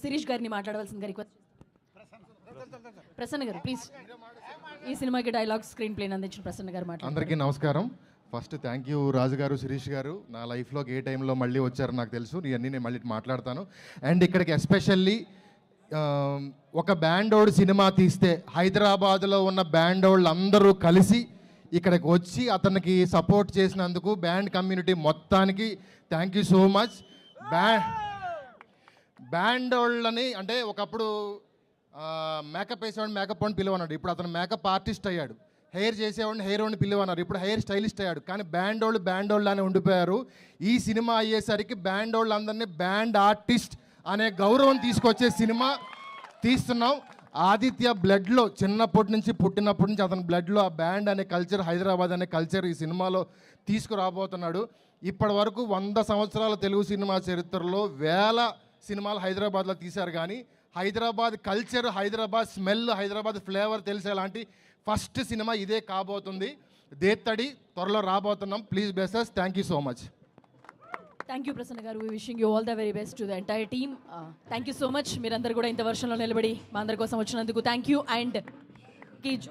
శిరీష్ గారిని మాట్లాడవలసిందిగా రిక్వెస్ట్. ప్రసన్న గారు ప్లీజ్, ఈ సినిమాకి డైలాగ్ స్క్రీన్ ప్లేని అందించిన ప్రసన్న గారు మాట్లాడారు. అందరికీ నమస్కారం. ఫస్ట్ థ్యాంక్ యూ రాజు గారు, శిరీష్ గారు. నా లైఫ్లోకి ఏ టైంలో మళ్ళీ వచ్చారో నాకు తెలుసు, ఇవన్నీ నేను మళ్ళీ మాట్లాడతాను. అండ్ ఇక్కడికి ఎస్పెషల్లీ ఒక బ్యాండోడ్ సినిమా తీస్తే హైదరాబాద్లో ఉన్న బ్యాండోళ్ళు అందరూ కలిసి ఇక్కడికి వచ్చి అతనికి సపోర్ట్ చేసినందుకు బ్యాండ్ కమ్యూనిటీ మొత్తానికి థ్యాంక్ యూ సో మచ్. బ్యాండోళ్ళని అంటే ఒకప్పుడు మేకప్ వేసేవాడిని మేకప్ అని పిలువన్నాడు, ఇప్పుడు అతను మేకప్ ఆర్టిస్ట్ అయ్యాడు. హెయిర్ చేసేవాడిని హెయిర్ వాడిని పిలువన్నారు, ఇప్పుడు హెయిర్ స్టైలిస్ట్ అయ్యాడు. కానీ బ్యాండోళ్ళు అని ఉండిపోయారు. ఈ సినిమా అయ్యేసరికి బ్యాండోళ్ళు అందరినీ బ్యాండ్ ఆర్టిస్ట్ అనే గౌరవం తీసుకొచ్చే సినిమా తీస్తున్నాం. ఆదిత్య బ్లడ్లో చిన్నప్పటి నుంచి పుట్టినప్పటి నుంచి అతని బ్లడ్లో ఆ బ్యాండ్ అనే కల్చర్, హైదరాబాద్ అనే కల్చర్ ఈ సినిమాలో తీసుకురాబోతున్నాడు. ఇప్పటి వరకు 100 సంవత్సరాల తెలుగు సినిమా చరిత్రలో వేల సినిమాలు హైదరాబాద్లో తీశారు, కానీ Hyderabad culture, Hyderabad smell, Hyderabad flavour తెలిసేలాంటి ఫస్ట్ సినిమా ఇదే కాబోతుంది. దేత్తడి త్వరలో రాబోతున్నాం. Please bless. Thank you so much. Thank you Prasanna garu. Wishing you all the very best to the entire team. Thank you so much. మీరందరూ కూడా ఇంత వర్షంలో నిలబడి మా అందరి కోసం వచ్చినందుకు థ్యాంక్ యూ. And join